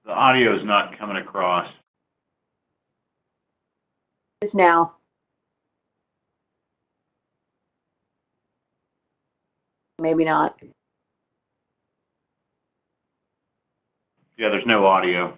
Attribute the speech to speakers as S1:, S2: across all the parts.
S1: The audio is not coming across.
S2: It's now. Maybe not.
S1: Yeah, there's no audio.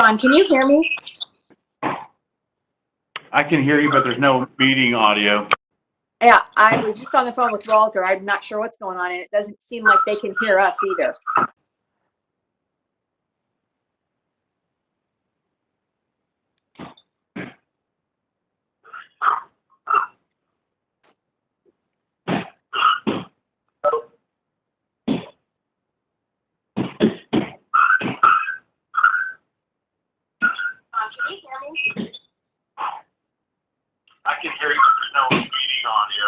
S2: John, can you hear me?
S1: I can hear you, but there's no meeting audio.
S2: Yeah, I was just on the phone with Walter. I'm not sure what's going on, and it doesn't seem like they can hear us either. Can you hear me?
S1: I can hear you, but there's no meeting audio.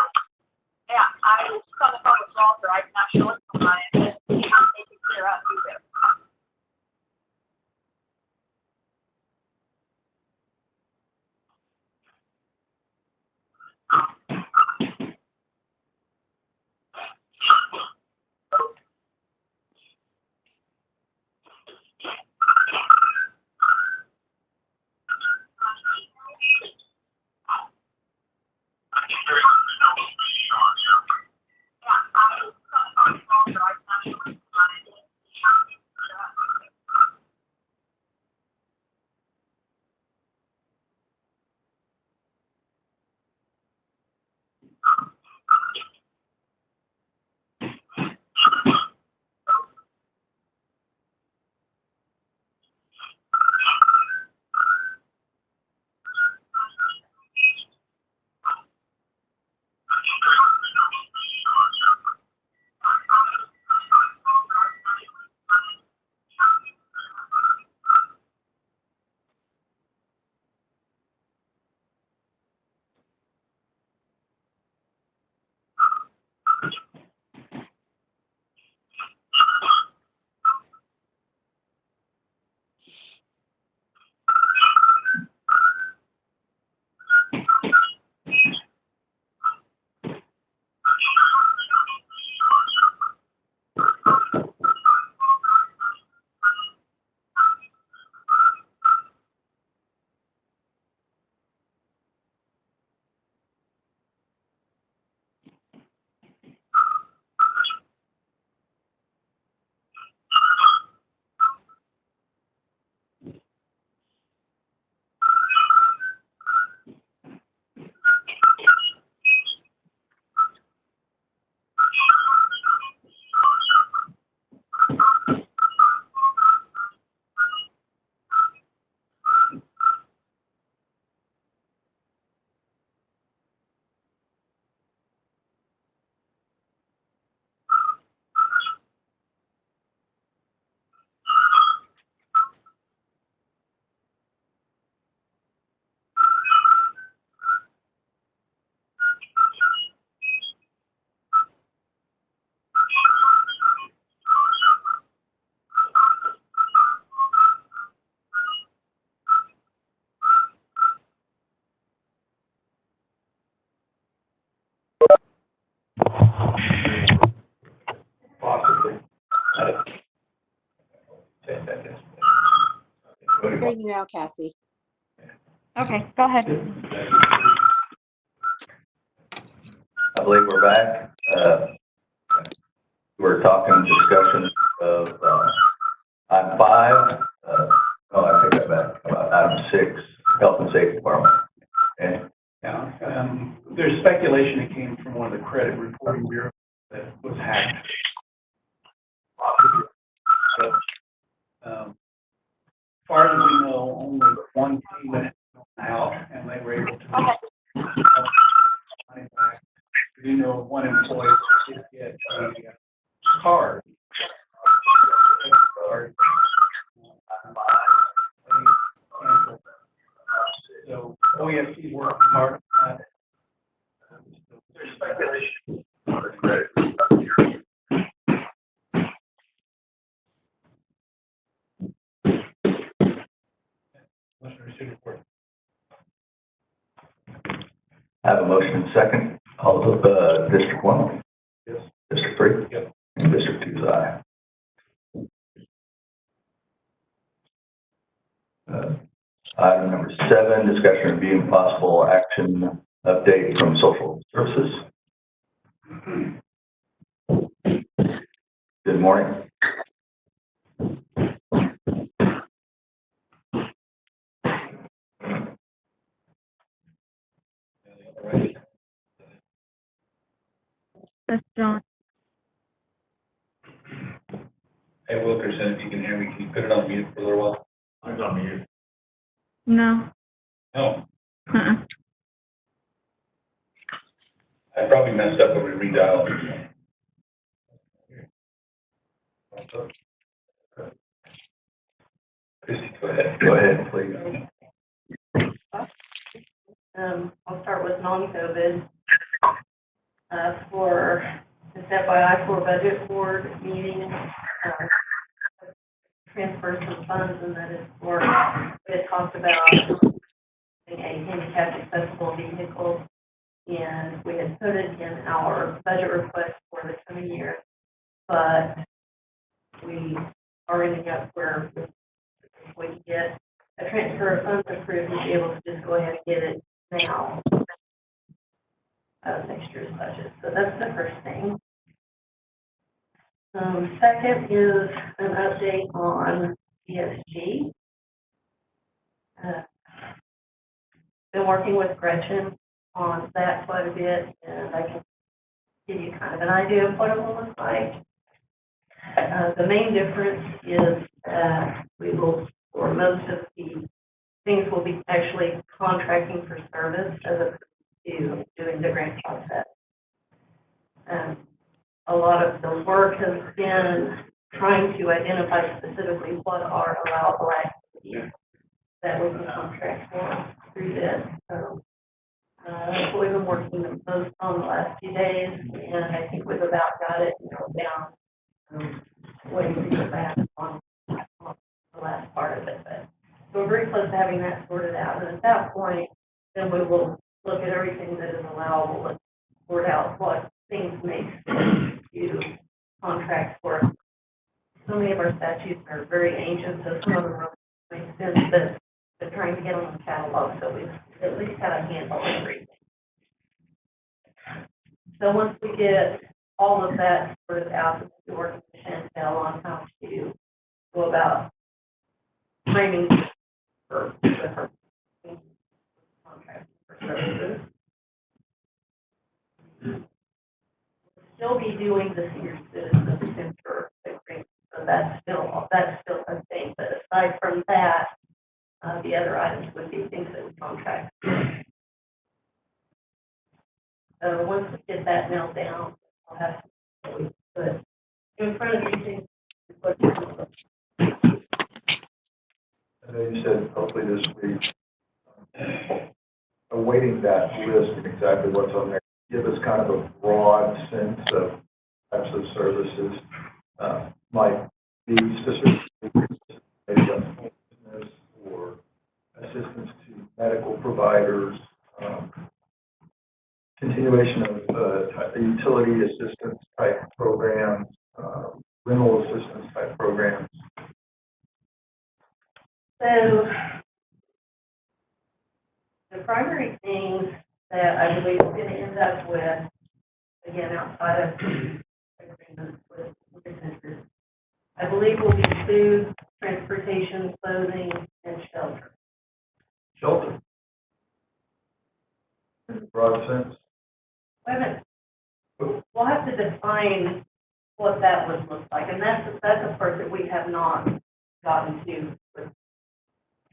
S2: Yeah, I was just on the phone with Walter. I'm not sure what's going on, and it doesn't seem like they can hear Hearing you now, Cassie.
S3: Okay, go ahead.
S4: I believe we're back. We're talking discussion of item 5. No, I take that back. About item 6, health and safety department. Okay.
S5: Yeah, there's speculation it came from one of the credit reporting bureaus that was hacked. So, as far as we know, only one payment has gone out, and they were able to money back. We do know one employee did get a card. So OEFC is working hard on that. There's speculation.
S4: I have a motion and second. All of District 1?
S5: Yes.
S4: District 3?
S5: Yep.
S4: And District 2's aye. Item number 7, discussion review and possible action update from social services. Good morning.
S3: That's John.
S6: Hey Wilkerson, if you can hear me, can you put it on mute for a little while?
S1: I'm on mute.
S3: No.
S6: No,
S3: Uh-uh.
S6: I probably messed up when we redialed. Christie, go ahead.
S4: Go ahead, please.
S7: I'll start with non-COVID. For the FYI for budget board meeting, transfer some funds, and that is for, we had talked about a handicapped accessible vehicle, and we had put it in our budget request for the coming year, but we are ending up where we can get a transfer of funds approved and be able to just go ahead and get it now out of next year's budget. So that's the first thing. Second is an update on ESG. Been working with Gretchen on that quite a bit, and I can give you kind of an idea of what it will look like. The main difference is that we will, for most of the things, will be actually contracting for service as opposed to doing the grant process. A lot of the work has been trying to identify specifically what are allowable activities that we can contract for through this. So that's what we've been working the most on the last few days, and I think we've about got it narrowed down. Waiting to get back on the last part of it, but we're very close to having that sorted out. And at that point, then we will look at everything that is allowable and sort out what things make sense to contract for. So many of our statutes are very ancient, so some of them don't make sense, but they're trying to get on the catalog, so we've at least had a handle on everything. So once we get all of that sorted out, we're working with Chantel on how to go about framing for her contract for services. We'll still be doing the senior citizen center agreement, so that's still a thing. But aside from that, the other items would be things that we contract. So once we get that nailed down, I'll have to put in front of these things.
S8: I know you said hopefully this week, awaiting that list and exactly what's on there, give us kind of a broad sense of types of services, might be specifically maybe on homelessness or assistance to medical providers, continuation of utility assistance type programs, rental assistance type programs.
S7: So the primary things that I believe we're going to end up with, again, outside of agreements with businesses, I believe will be food, transportation, clothing, and shelter.
S8: Shelter. In a broad sense.
S7: Wait a minute. We'll have to define what that would look like, and that's a part that we have not gotten to with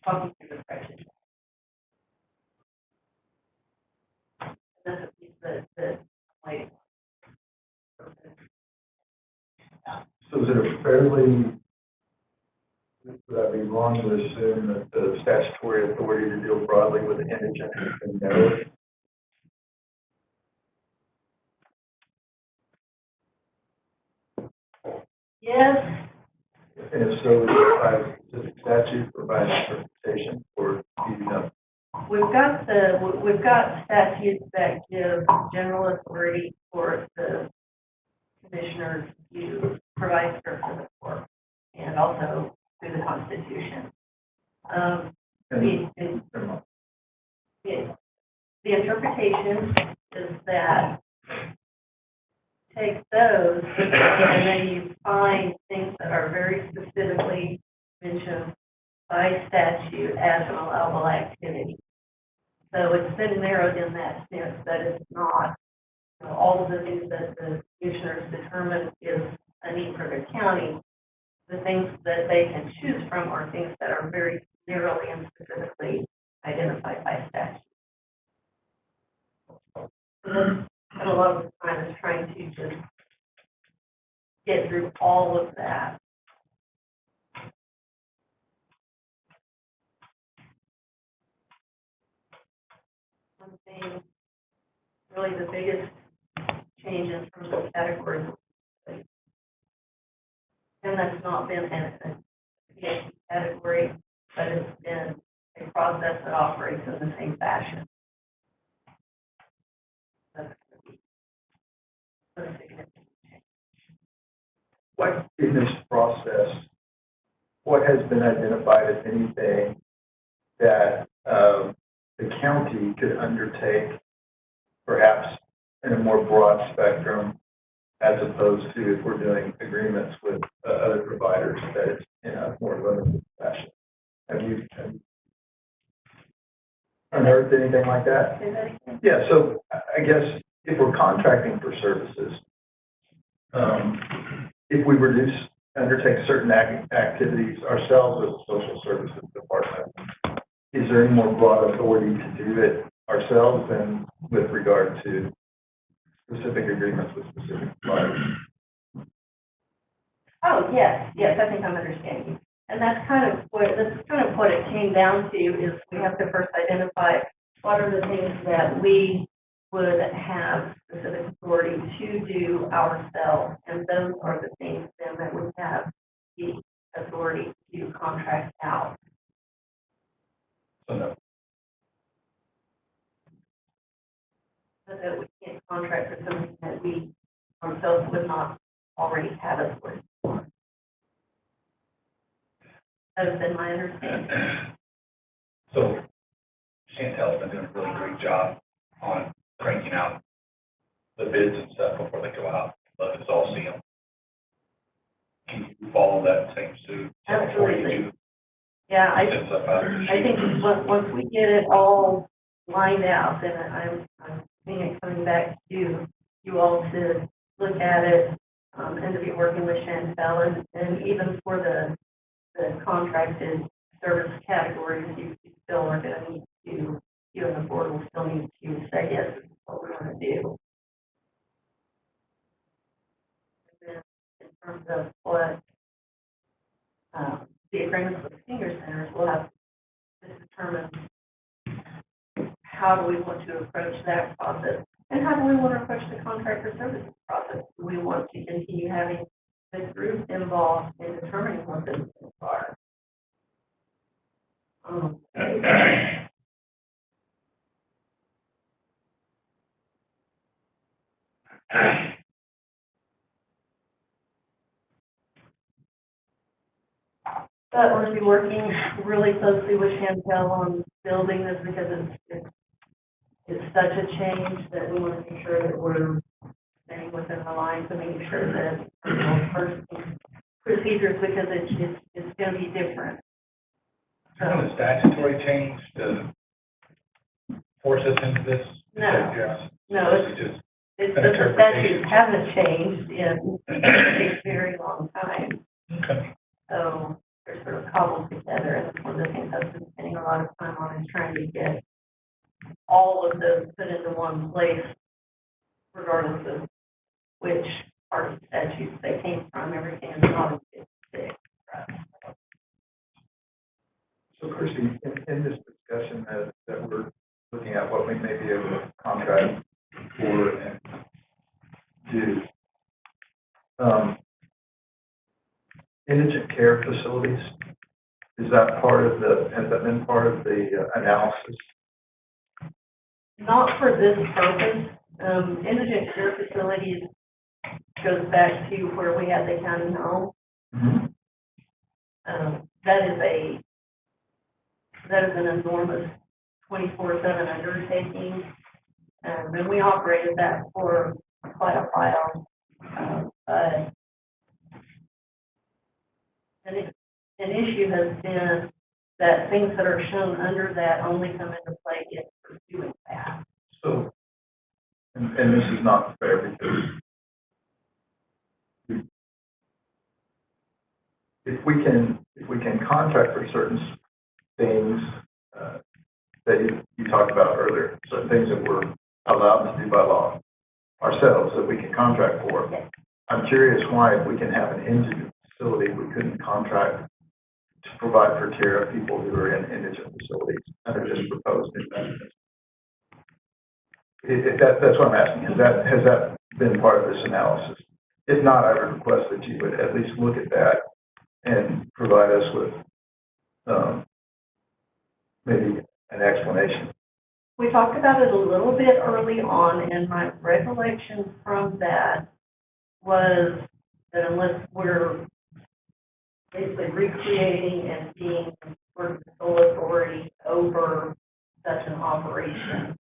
S7: talking through the section. That's a piece that like.
S8: So is it a fairly, would I be wrong to assume that the statutory authority to deal broadly with indigent has been narrowed?
S7: Yes,
S8: And if so, is it by a specific statute or by interpretation, or do you know?
S7: we've got statutes that give general authority for the commissioners to provide service for, and also through the Constitution.
S8: And-
S7: The interpretation is that take those and then you find things that are very specifically mentioned by statute as an allowable activity. So it's been narrowed in that sense that it's not, all of the things that the commissioners determine is a need for their county. The things that they can choose from are things that are very narrowly and specifically identified by statute. And a lot of the time is trying to just get through all of that. One thing, really the biggest change in terms of categories, and that's not been a PhD category, but it's been a process that operates in the same fashion. That's going to be a significant change.
S8: What in this process, what has been identified, if anything, that the county could undertake, perhaps in a more broad spectrum, as opposed to if we're doing agreements with other providers, that it's in a more limited fashion? Have you unearthed anything like that?
S7: Say that again?
S8: Yeah, so I guess if we're contracting for services, if we undertake certain activities ourselves as a social services department, is there any more broad authority to do it ourselves than with regard to specific agreements with specific providers?
S7: Oh, yes, I think I'm understanding you. And that's kind of what it came down to, is we have to first identify what are the things that we would have specific authority to do ourselves, and those are the things then that we have the authority to contract out.
S6: So no.
S7: So that we can't contract for something that we ourselves would not already have authority for. That has been my understanding.
S6: So Chantel's been doing a really great job on cranking out the bids and stuff before they go out, let us all see them. Can you follow that same suit? Before you do
S7: Yeah,
S6: send stuff out?
S7: I think once we get it all lined out, then I'm seeing it coming back to you all to look at it, and to be working with Chantel, and even for the contracted service categories, you still are going to need to, you and the board will still need to say, yes, this is what we want to do. And then in terms of what the agreements with senior centers, we'll have to determine how do we want to approach that process, and how do we want to approach the contractor services process? Do we want to continue having the group involved in determining what those things are? But we're gonna be working really closely with Chantel on building this because it's such a change that we want to make sure that we're staying within the lines and making sure that first procedures, because it's going to be different.
S6: Is there a statutory change to force us into this?
S7: No. No,
S6: It's just,
S7: it's
S6: an
S7: the
S6: interpretation.
S7: statutes haven't changed in a very long time.
S6: okay.
S7: So they're sort of cobbled together, and one of the things I've been spending a lot of time on is trying to get all of those put into one place, regardless of which part of the statutes they came from. Everything is not fixed.
S8: So Christie, in this discussion that we're looking at what we may be able to contract for and do, indigent care facilities, has that been part of the analysis?
S7: Not for this purpose. Indigent care facilities goes back to where we had the county home. That is an enormous 24/7 undertaking. And we operated that for quite a while. But an issue has been that things that are shown under that only come into play if we're doing that.
S8: So, and this is not fair because if we can contract for certain things that you talked about earlier, certain things that we're allowed to do by law ourselves that we can contract for. I'm curious why, if we can have an indigent facility, we couldn't contract to provide for care of people who are in indigent facilities that are just proposed new benefits. That's what I'm asking. Has that been part of this analysis? If not, I would request that you would at least look at that and provide us with maybe an explanation.
S7: We talked about it a little bit early on, and my recollection from that was that unless we're basically recreating and being sort of the sole authority over such an operation,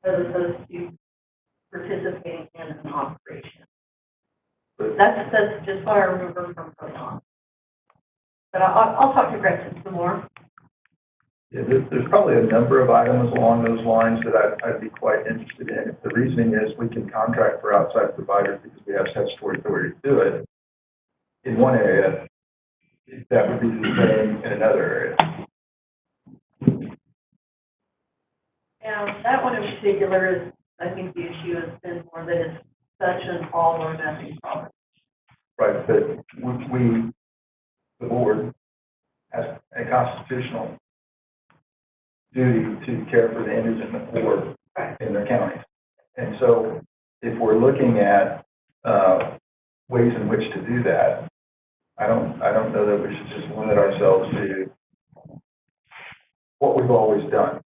S7: as opposed to participating in an operation. That's just what I remember from early on. But I'll talk to Gretchen some more.
S8: Yeah, there's probably a number of items along those lines that I'd be quite interested in. If the reasoning is we can contract for outside providers because we have statutory authority to do it in one area, that would be the same in another area.
S7: Yeah, that one in particular is, I think the issue has been more that it's such an all or nothing problem.
S8: Right, but we, the board, has a constitutional duty to care for the indigent and the poor in their counties. And so if we're looking at ways in which to do that, I don't know that we should just limit ourselves to what we've always done.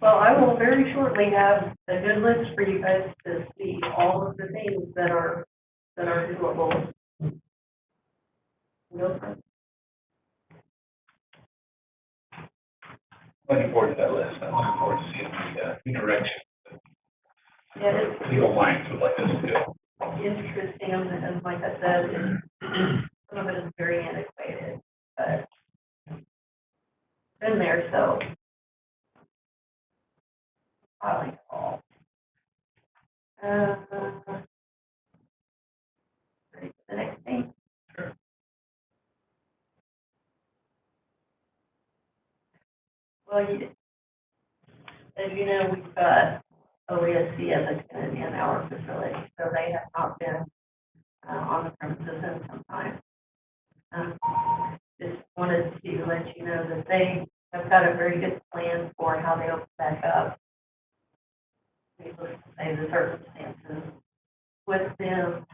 S7: Well, I will very shortly have a good list for you guys to see all of the things that are doable.
S6: Looking forward to that list. I'm looking forward to seeing the direction
S7: Yeah, it's
S6: legal minds would like us to go.
S7: interesting, and like I said, some of it is very antiquated, but been there, so I like it all. Ready for the next thing?
S6: Sure.
S7: Well, as you know, we've got OESC as a tenant in our facility, so they have not been on the premises in some time. Just wanted to let you know that they have got a very good plan for how they open back up. Needless to say, the circumstances with them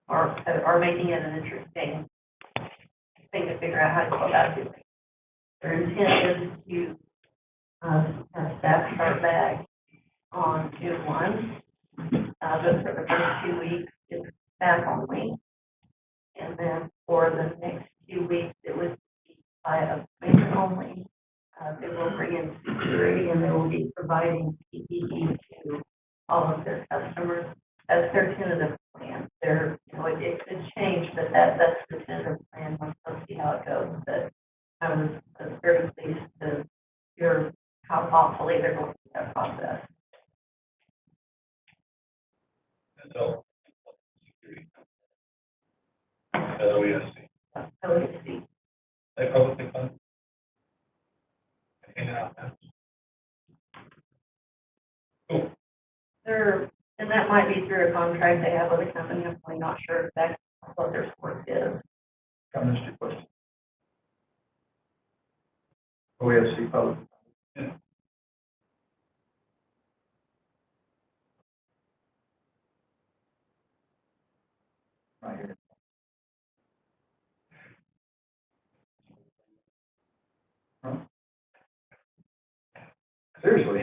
S7: are making it an interesting thing to figure out how to go about doing. Their intent is to have staff start back on June 1, but for the first 2 weeks, it's staff only. And then for the next 2 weeks, it would be by appointment only. They will bring in security and they will be providing PPE to all of their customers. That's their tentative plan. It could change, but that's the tentative plan. Let's see how it goes. But I was very pleased to hear how thoughtfully they're going through that process.
S6: And so, LOESC,
S7: So we see.
S6: they publicly funded. In and out. Cool.
S7: And that might be through a contract they have with a company. I'm really not sure exactly what their source is.
S8: I missed your question. OASC public.
S6: Yeah.
S8: Right here. Huh? Seriously?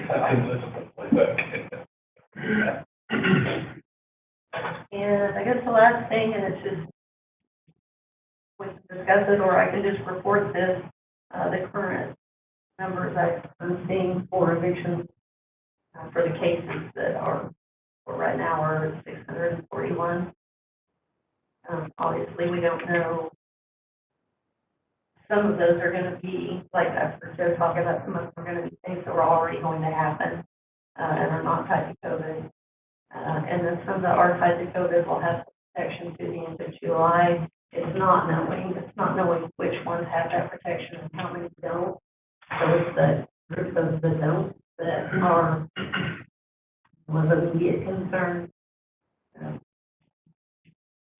S7: And I guess the last thing, and it's just, we can discuss it, or I can just report this, the current numbers I'm seeing for evictions, for the cases that are, for right now, are 641. Obviously, we don't know. Some of those are going to be, like they're talking about, some of them are going to be things that were already going to happen and are not tied to COVID. And then some that are tied to COVID will have protection to the end of July. It's not knowing which ones have that protection and how many don't. So it's the group of the don't that are was of immediate concern.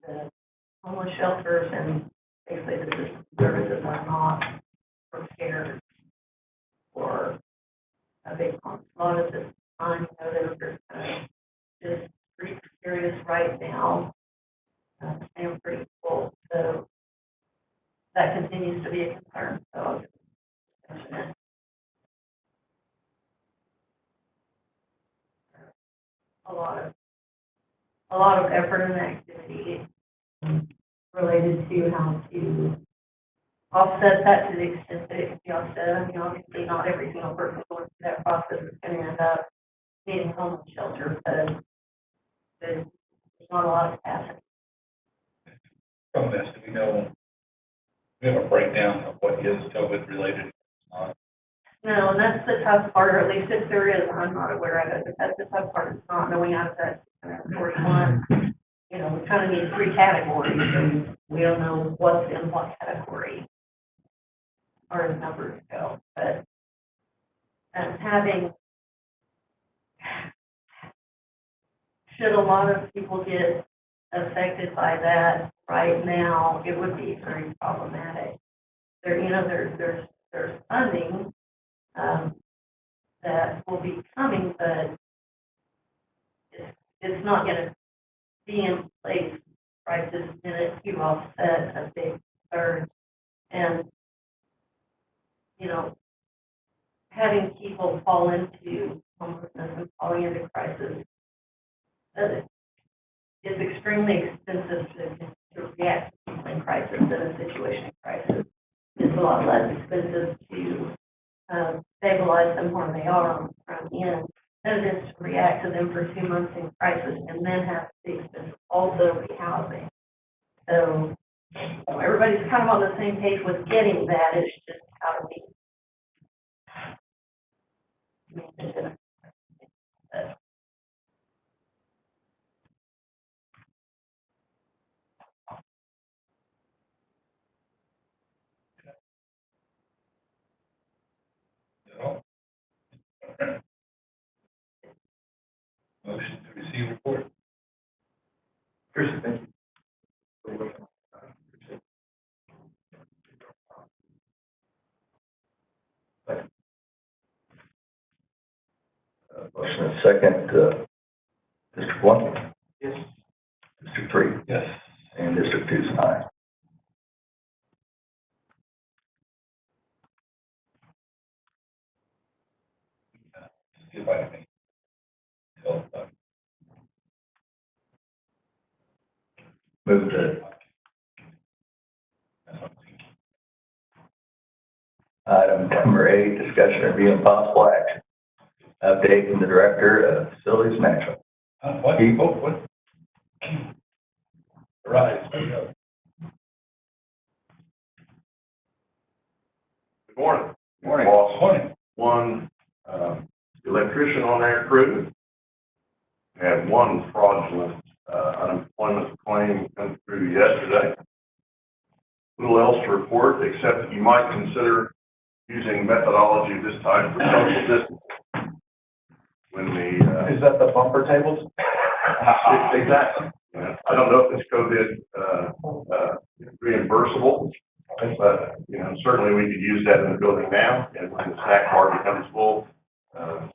S7: The homeless shelters and basically the system services are not prepared for a big onslaught at this time. They're just pretty serious right now. And pretty full. So that continues to be a concern. So I'll just mention it. A lot of effort and activity related to how to offset that to the extent that it can be offset. I mean, obviously, not every single person going through that process is going to end up needing homeless shelter, but there's not a lot of capacity.
S6: From this, do we have a breakdown of what is COVID related?
S7: No, and that's the tough part, or at least if there is, I'm not aware of it, but that's the tough part, it's not knowing out of that 641. We kind of need 3 categories, and we don't know what's in what category or as numbers go, but should a lot of people get affected by that right now, it would be very problematic. There's funding that will be coming, but it's not going to be in place right this minute to offset a big surge. And, having people fall into homelessness and falling into crisis, it's extremely expensive to react to people in crisis than a situation in crisis. It's a lot less expensive to stabilize them where they are on the front end than it is to react to them for 2 months in crisis and then have the expense of also rehousing. So everybody's kind of on the same page with getting that. It's just how do we manage it.
S6: No? Motion to receive report.
S8: Christian, thank you.
S4: Motion and second, District 1?
S8: Yes.
S4: District 3?
S6: Yes.
S4: And District 2 is an aye.
S6: Invite me. So,
S4: Move that number 8, discussion and review and possible action. Update from the Director of Facilities Management.
S6: What? Right.
S8: Good morning.
S4: Morning.
S8: Boss.
S6: Morning.
S8: One electrician on their crew. Had one fraudulent unemployment claim come through yesterday. Little else to report, except that you might consider using methodology of this type for social distancing. When the
S5: Is that the bumper tables?
S8: exactly. I don't know if it's COVID reimbursable, but certainly we could use that in the building now, and when the snack bar becomes full,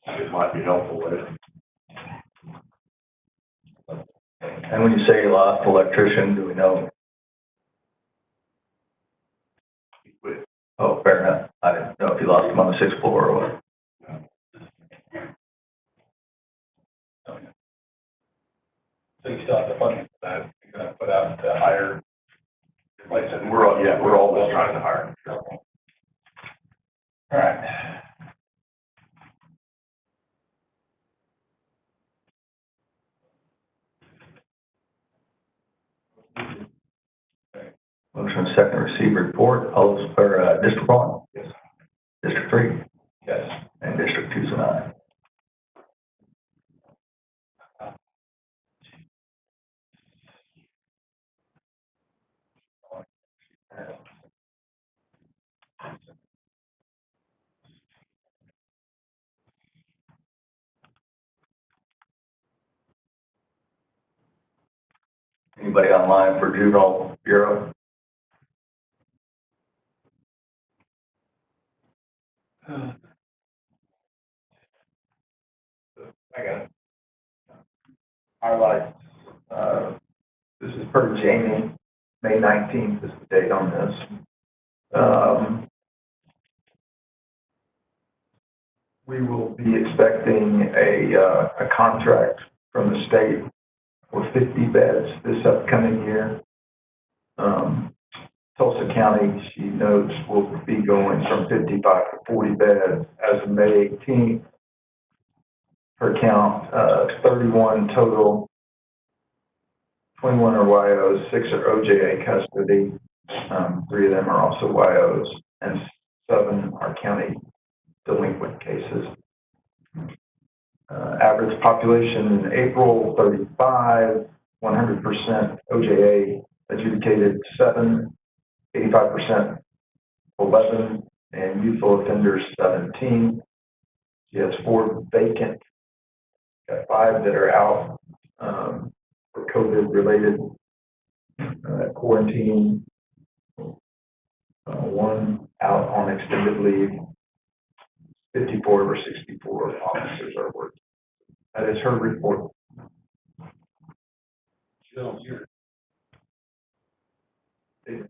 S8: it might be helpful later.
S4: And when you say you lost electrician, do we know?
S8: He quit.
S4: Oh, fair enough. I didn't know if you lost him on the 6th floor or what.
S6: So you still have the funding for that, you're gonna put out to hire,
S8: Like I said, we're always trying to hire.
S6: all right.
S4: Motion second, receive report. All those for District 1?
S8: Yes.
S4: District 3?
S6: Yes.
S4: And District 2's an aye. Anybody online for Juvenile Bureau?
S8: I got it.
S9: Highlights. This is per Jamie, May 19th is the date on this. We will be expecting a contract from the state for 50 beds this upcoming year. Tulsa County, she notes, will be going from 55 to 40 beds as of May 18th. Per count, 31 total, 21 are YOs, 6 are OJA custody, 3 of them are also YOs, and 7 are county delinquent cases. Average population in April, 35, 100% OJA adjudicated 7, 85% 11, and youthful offenders 17. She has 4 vacant. Got 5 that are out for COVID-related quarantine. 1 out on extended leave. 54 over 64 officers are working. That is her report.
S6: Still here. In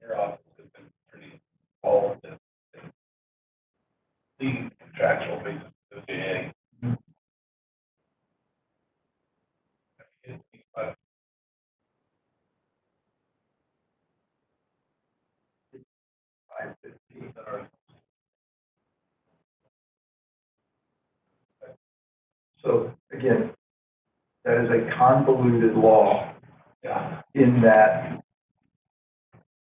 S6: your office has been pretty involved in leading contractual basis of the JA.
S9: So again, that is a convoluted law
S6: Yeah.
S9: in that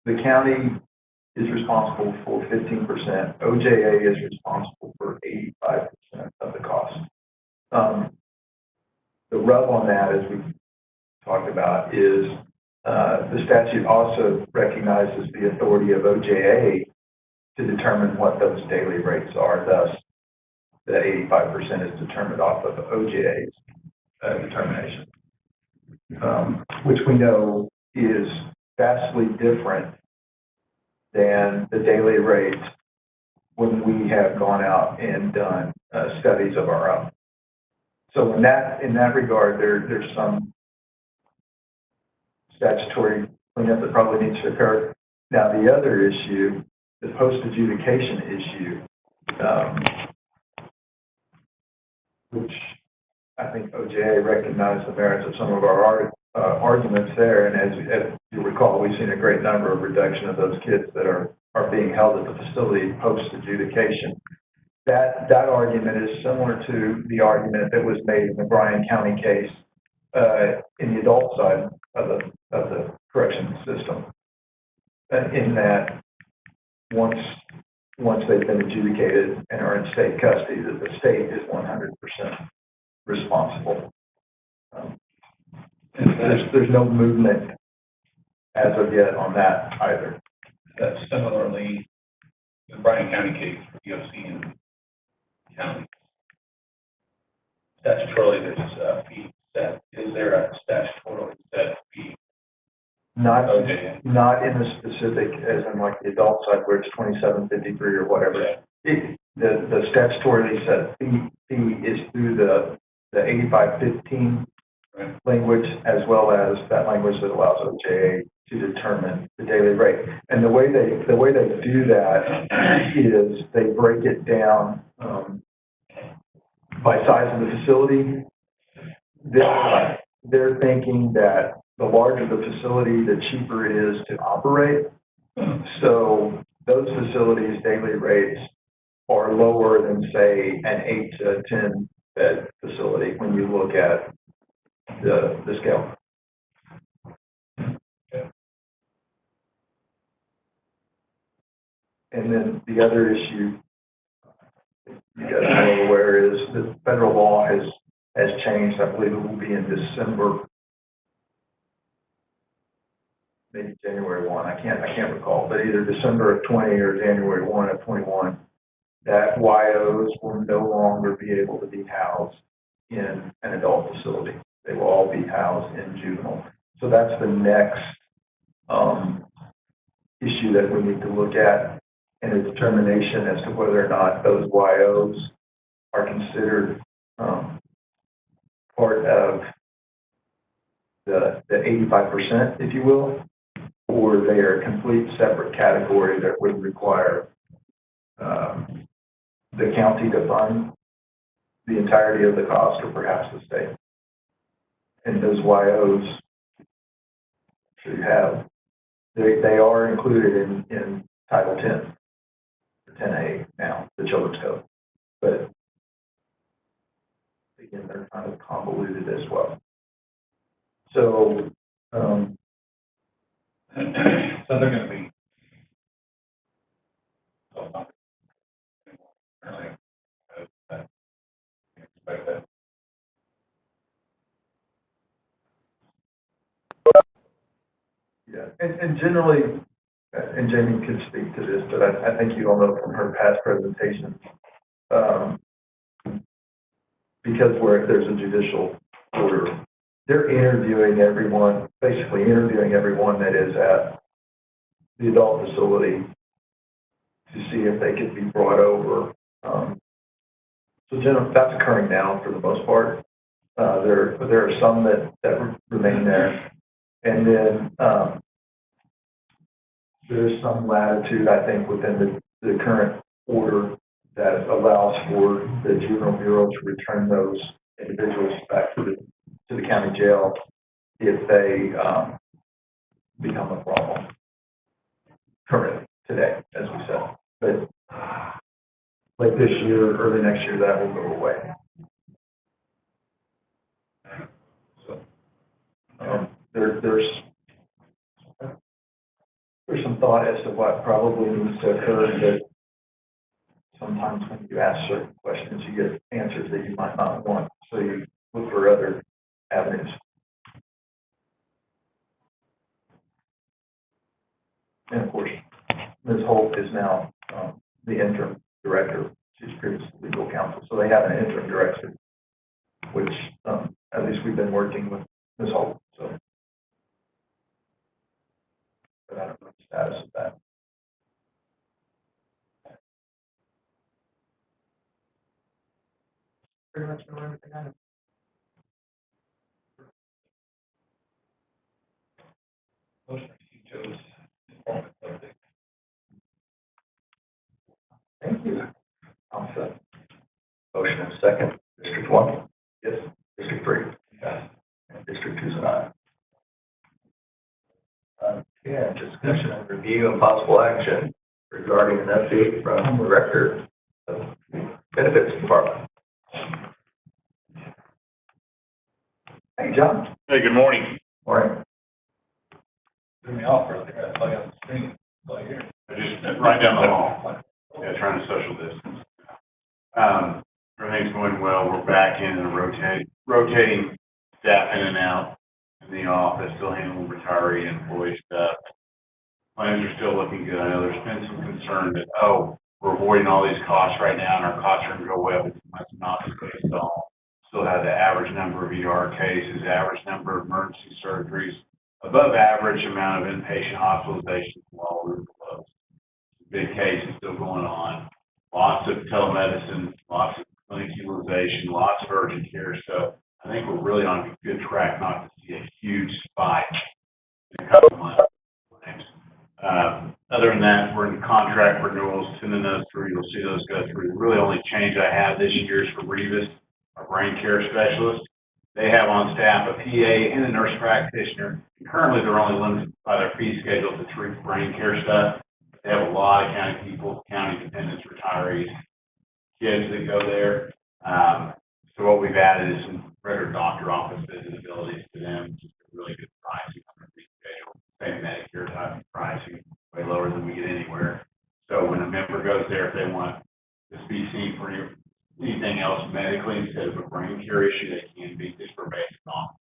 S9: the county is responsible for 15%. OJA is responsible for 85% of the cost. The rub on that, as we've talked about, is the statute also recognizes the authority of OJA to determine what those daily rates are. Thus, the 85% is determined off of OJA's determination, which we know is vastly different than the daily rates when we have gone out and done studies of our own. So in that regard, there's some statutory cleanup that probably needs to occur. Now, the other issue, the post-adjudication issue, which I think OJA recognized the merits of some of our arguments there. And as you recall, we've seen a great number of reduction of those kids that are are being held at the facility post adjudication. That argument is similar to the argument that was made in the Bryan County case in the adult side of the correction system. In that once they've been adjudicated and are in state custody, that the state is 100% responsible. There's no movement as of yet on that either.
S6: That's similarly, the Bryan County case, you have seen county. Statutorily, there's a fee set. Is there a statutorily set fee?
S9: Not
S6: OJ.
S9: not in the specific, as in like the adult side where it's 2753 or whatever. The statutorily set fee is through the 8515
S6: Right.
S9: language, as well as that language that allows OJA to determine the daily rate. And the way they do that is they break it down by size of the facility. They're thinking that the larger the facility, the cheaper it is to operate. So those facilities' daily rates are lower than, say, an 8 to 10 bed facility when you look at the scale. And then the other issue you guys are aware is that federal law has changed. I believe it will be in December, maybe January 1. I can't recall, but either December of 20 or January 1 of 21, that YOs will no longer be able to be housed in an adult facility. They will all be housed in juvenile. So that's the next issue that we need to look at, and a determination as to whether or not those YOs are considered part of the 85%, if you will, or they are a complete separate category that would require the county to fund the entirety of the cost, or perhaps the state. And those YOs should have, they are included in Title 10, or 10A now, the Children's Code. But again, they're kind of convoluted as well. So,
S6: So they're going to be. Expect that.
S9: yeah, and generally, and Jamie could speak to this, but I think you all know from her past presentations, because there's a judicial order, they're interviewing everyone, basically interviewing everyone that is at the adult facility to see if they could be brought over. So generally, that's occurring now for the most part. There are some that remain there. And then there's some latitude, I think, within the current order that allows for the juvenile bureau to return those individuals back to the county jail if they become a problem currently, today, as we said. But like this year, early next year, that will go away. So there's some thought as to what probably needs to occur, but sometimes when you ask certain questions, you get answers that you might not want, so you look for other avenues. And of course, Ms. Holt is now the interim director. She's previously legal counsel, so they have an interim director, which at least we've been working with Ms. Holt. So, but I don't know the status of that. Pretty much know everything I know.
S6: Motion to see Joe's performance update.
S9: Thank you. I'll second. Motion and second. District 1? Yes. District 3? Yes. And District 2 is an aye. Yeah, discussion and review and possible action
S4: regarding an update from the Director of Benefits Department. Hey, John.
S1: Hey, good morning.
S4: Morning.
S6: Threw me off earlier, that's why I got the screen, that's why I hear.
S1: I just right down the hall. Yeah, trying to social distance. Everything's going well. We're back in and rotating staff in and out in the office, still handling retiree and employee stuff. Plans are still looking good. I know there's been some concern that, we're avoiding all these costs right now and our costs are going to go way up. That's not the case at all. Still have the average number of ER cases, average number of emergency surgeries, above average amount of inpatient hospitalizations while we were closed. Big cases still going on. Lots of telemedicine, lots of clinic utilization, lots of urgent care. So I think we're really on a good track not to see a huge spike in a couple months. Other than that, we're in contract renewals, sending those through. You'll see those go through. The really only change I have this year is for Revis, our brain care specialist. They have on staff a PA and a nurse practitioner. Currently, they're only limited by their fee schedule to 3 brain care stuff. They have a lot of county people, county dependents, retirees, kids that go there. So what we've added is some regular doctor office visitabilities to them, just a really good pricing on their fee schedule. Same Medicare type pricing, way lower than we get anywhere. So when a member goes there, if they want to be seen for anything else medically instead of a brain care issue, they can be just for basic office.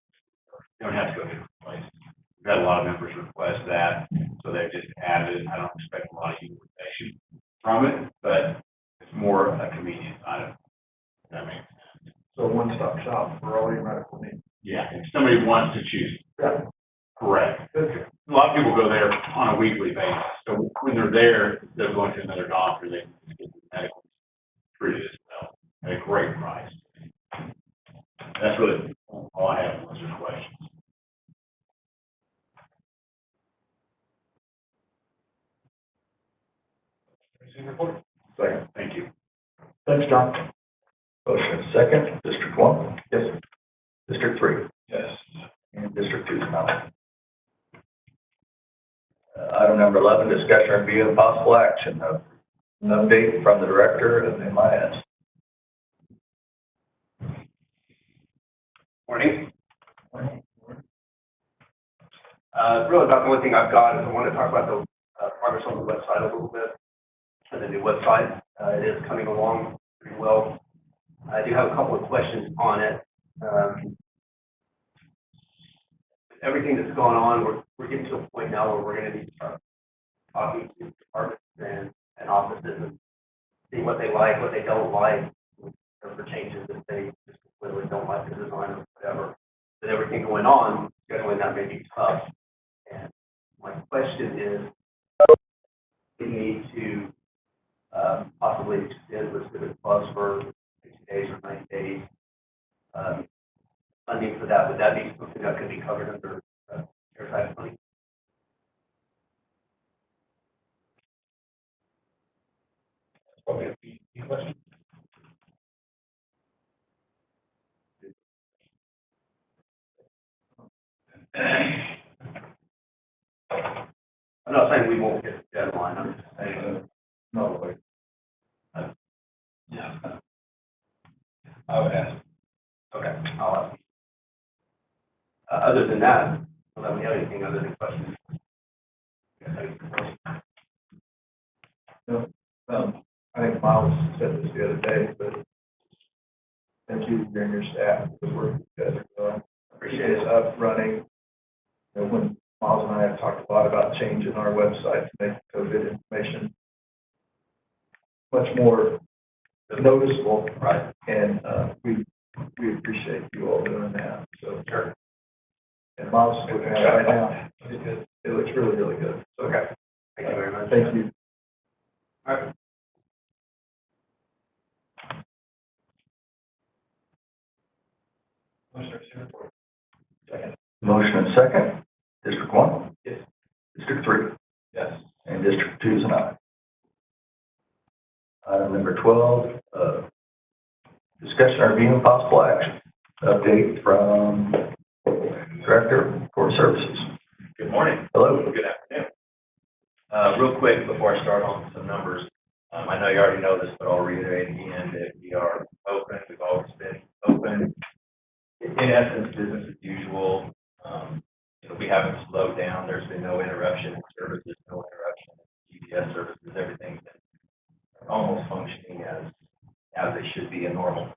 S1: They don't have to go to different places. We've had a lot of members request that, so they've just added it. I don't expect a lot of utilization from it, but it's more a convenience item. If that makes sense.
S8: So one-stop shop for all your medical needs.
S1: Yeah, if somebody wants to choose.
S8: Yeah.
S1: Correct. A lot of people go there on a weekly basis. So when they're there, instead of going to another doctor, they can get the medical treated as well at a great price. That's really all I have unless there's questions.
S8: Second.
S1: Thank you.
S8: Thanks, John.
S4: Motion is second. District 1?
S8: Yes.
S4: District 3?
S6: Yes.
S4: And District 2 is not. Item number 11, discussion or review of possible action of an update from the Director of MIS.
S10: Morning. Really about the only thing I've got is I want to talk about the progress on the website a little bit. And the new website, it is coming along pretty well. I do have a couple of questions on it. Everything that's going on, we're getting to a point now where we're going to need to start talking to departments and offices and see what they like, what they don't like, or for changes that they just completely don't like the design or whatever. With everything going on, scheduling that may be tough. And my question is, we need to possibly extend the civic plus for 60 days or 90 days. Funding for that, would that be something that could be covered under CARES Act money?
S6: That's probably a key question.
S10: I'm not saying we won't get the deadline, I'm just saying.
S8: No way.
S6: Yeah. I would ask.
S10: Okay, I'll ask. Other than that, I don't have anything other than questions.
S8: I think Miles said this the other day, but thank you and your staff for the work you guys are doing.
S10: Appreciate it.
S8: Up, running. You know, when Miles and I have talked a lot about changing our website to make COVID information much more noticeable.
S10: Right.
S8: And we appreciate you all doing that. So
S10: Sure.
S8: And Miles is looking at it right now. It looks really, really good. So,
S10: Okay. Thank you very much.
S8: thank you.
S10: All right.
S4: Motion and second. District 1?
S10: Yes.
S4: District 3?
S6: Yes.
S4: And District 2 is an aye. Item number 12, discussion or review of possible action. Update from Director of Court Services.
S11: Good morning.
S4: Hello.
S11: Good afternoon. Real quick before I start on some
S6: numbers. I know you already know this, but I'll reiterate again that we are open. We've always been open. In essence, business as usual. We haven't slowed down. There's been no interruption in services, no interruption in GPS services. Everything's been almost functioning as they should be in normal.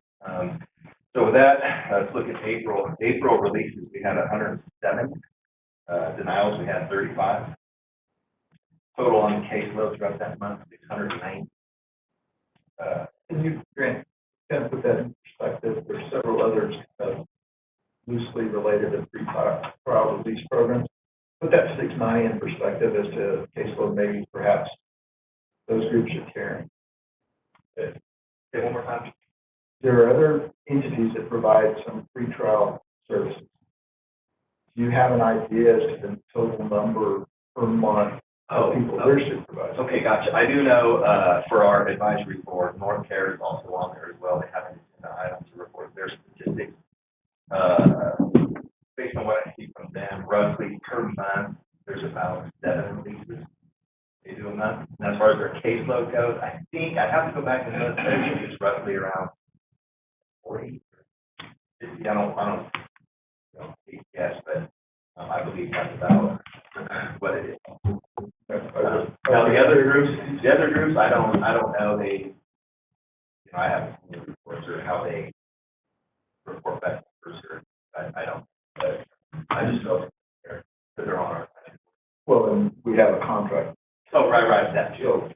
S6: So with that, let's look at April. April releases, we had 107. Denials, we had 35. Total on the caseload throughout that month, 690.
S8: Can you, Grant, kind of put that in perspective? There's several others loosely related to pre-trial release programs. Put that 690 in perspective as to caseload maybe perhaps those groups are carrying.
S6: Say one more time.
S8: There are other entities that provide some pre-trial services. Do you have an idea as to the total number per month of people they're supervising?
S6: Okay, gotcha. I do know for our advisory board, North Care is also on there as well. They have an item to report their statistics. Based on what I see from them, roughly per month, there's about 7 releases they do a month. And as far as their caseload goes, I think I have to go back and look. I think it's roughly around 40. I don't guess, but I believe that's about what it is. Now the other groups, I don't know. They, I haven't seen the reports or how they report back to the person. I don't. But I just know that they're on our side.
S8: Well, and we have a contract.
S6: Oh, right, that's
S8: So
S6: true.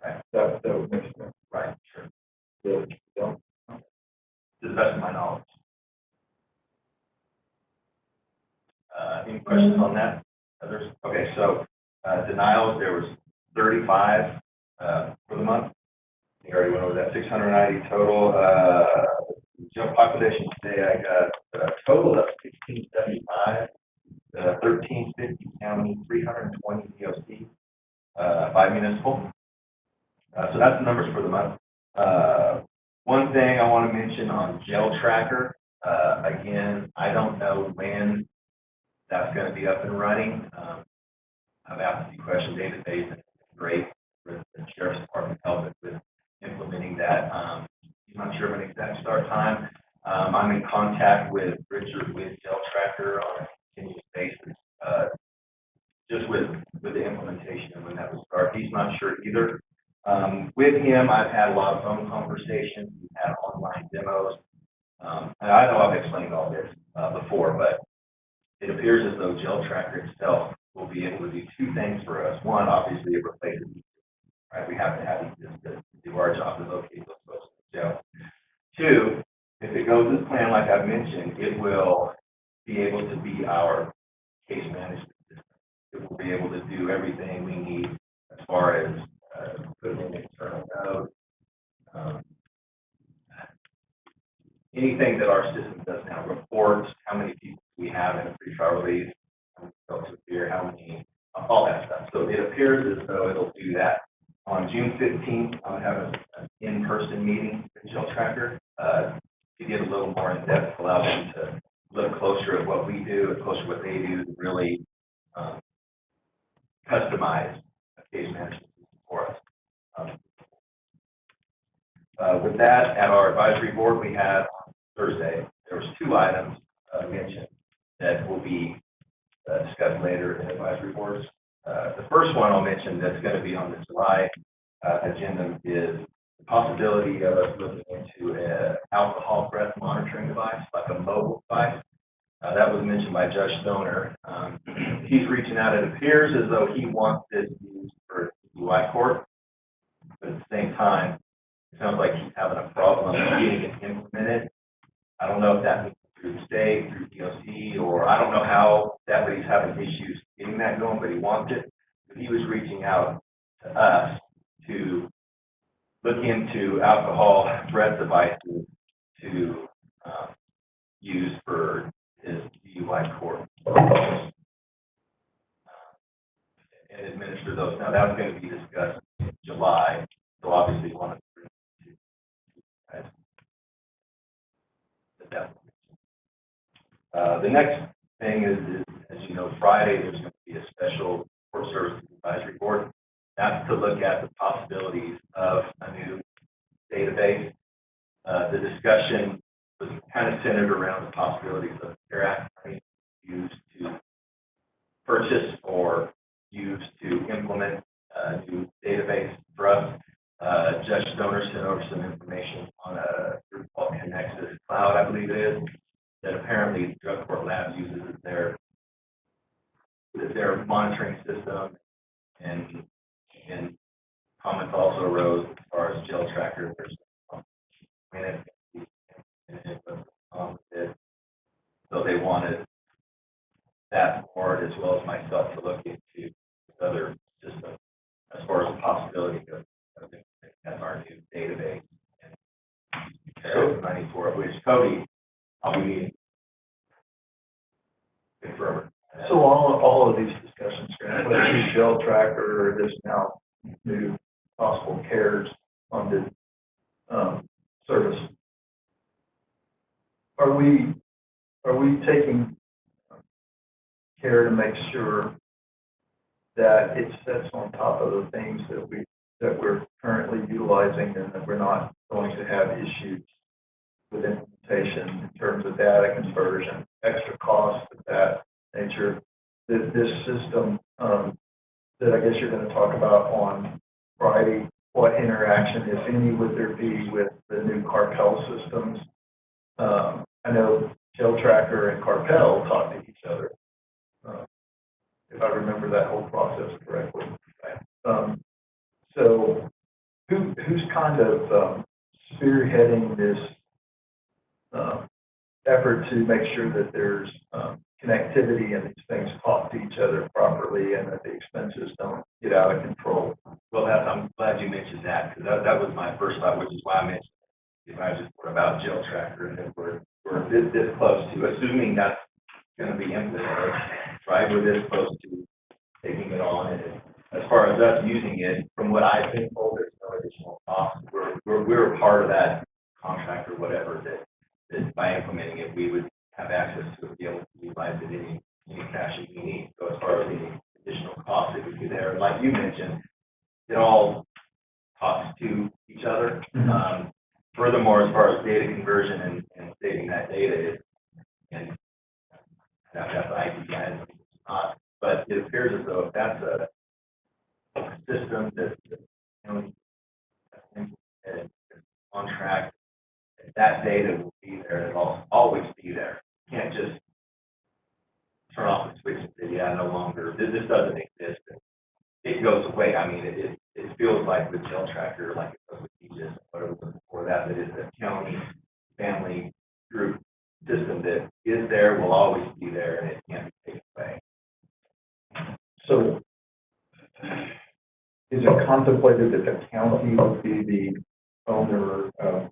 S6: Right,
S8: that would make sense.
S6: right, sure.
S8: Yeah, yeah.
S6: To the best of my knowledge. Any questions on that? Others? Okay, so denials, there was 35 for the month. You already went over that, 690 total. Jump population today, I got a total of 1675, 1350 county, 320 DOC, 5 municipal. So that's the numbers for the month. One thing I want to mention on Jail Tracker, again, I don't know when that's going to be up and running. I've asked a few questions. David Bates is great with the Sheriff's Department helping with implementing that. I'm not sure of an exact start time. I'm in contact with Richard with Jail Tracker on a continuous basis, just with the implementation and when that will start. He's not sure either. With him, I've had a lot of phone conversations. We've had online demos. And I know I've explained all this before, but it appears as though Jail Tracker itself will be able to do 2 things for us. One, obviously, it replaces these, right? We have to have these to do our job to locate those folks in jail. 2, if it goes as planned, like I've mentioned, it will be able to be our case management system. It will be able to do everything we need as far as putting in internal notes, anything that our system does now, reports, how many people we have in a pretrial release, how many folks appear, how many, all that stuff. So it appears as though it'll do that. On June 15th, I'll have an in-person meeting with Jail Tracker to get a little more in depth, allow them to look closer at what we do, closer at what they do, to really customize a case management system for us. With that, at our advisory board, we had on Thursday, there was 2 items mentioned that will be discussed later in advisory boards. The first one I'll mention that's going to be on the July agenda is the possibility of us looking into an alcohol breath monitoring device, like a mobile device. That was mentioned by Judge Stoner. He's reaching out. It appears as though he wants this used for UI court, but at the same time, it sounds like he's having a problem getting it implemented. I don't know if that means through the state, through DOC, or I don't know how that, but he's having issues getting that going, but he wants it. But he was reaching out to us to look into alcohol breath devices to use for his DUI court and administer those. Now that's going to be discussed in July, so obviously one of the next thing is, as you know, Friday there's going to be a special court services advisory board.
S4: that's to look at the possibilities of a new database. The discussion was kind of centered around the possibilities of CARES Act money used to purchase or used to implement a new database for us. Judge Stoner sent over some information on a group called Connexus Cloud, I believe it is, that apparently Drug Court Lab uses as their monitoring system, and comments also arose as far as jail tracker. There's so they wanted that board as well as myself to look into other systems as far as the possibility of as our new database and there is money for it, which Cody, I'll be meeting. Confirm.
S8: So all of these discussions, whether it's jail tracker or this now new possible CARES funded service, are we taking care to make sure that it sits on top of the things that we're currently utilizing and that we're not going to have issues with implementation in terms of data conversion, extra costs of that nature? This system that I guess you're going to talk about on Friday, what interaction, if any, would there be with the new Carpel systems? I know Jail Tracker and Carpel talk to each other, if I remember that whole process correctly. So who's kind of spearheading this effort to make sure that there's connectivity and these things talk to each other properly and that the expenses don't get out of control?
S4: Well, I'm glad you mentioned that, because that was my first thought, which is why I mentioned if I just put about Jail Tracker, and then we're this close to, assuming that's going to be implemented, right? We're this close to taking it on. And as far as us using it, from what I've been told, there's no additional cost. We're a part of that contract or whatever that by implementing it, we would have access to it, be able to utilize it any cash that we need. So as far as any additional costs that would be there, like you mentioned, it all talks to each other. Furthermore, as far as data conversion and saving that data, and that's the IT guys, it's not, but it appears as though if that's a system that on track, that data will be there. It'll always be there. You can't just turn off the switch and say, yeah, no longer, this doesn't exist. It goes away. I mean, it feels like with Jail Tracker, like it was with Aegis, whatever was before that, but it's a county family group system that is there, will always be there, and it can't be taken away.
S8: So is it contemplated that the county would be the owner of,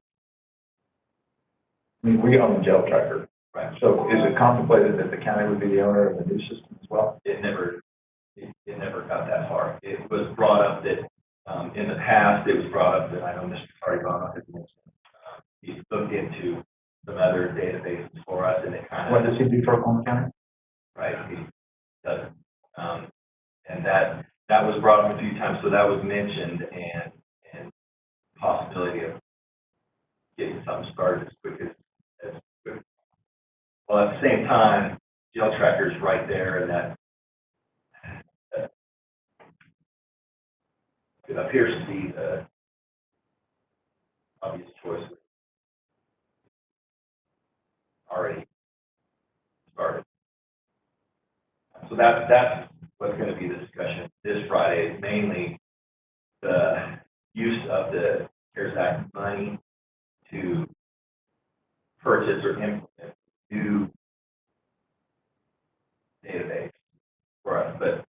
S8: I mean, we own Jail Tracker,
S4: Right.
S8: so is it contemplated that the county would be the owner of the new system as well?
S4: It never got that far. It was brought up that in the past, it was brought up that I know Mr. Cardivano has mentioned. He looked into some other databases for us, and it kind of.
S8: What does he do for Oklahoma County?
S4: Right, he does. And that was brought up a few times, so that was mentioned, and possibility of getting something started as quick as quick. Well, at the same time, Jail Tracker's right there, and that it appears to be the obvious choice already started. So that's what's going to be the discussion this Friday, is mainly the use of the CARES Act money to purchase or implement new database for us. But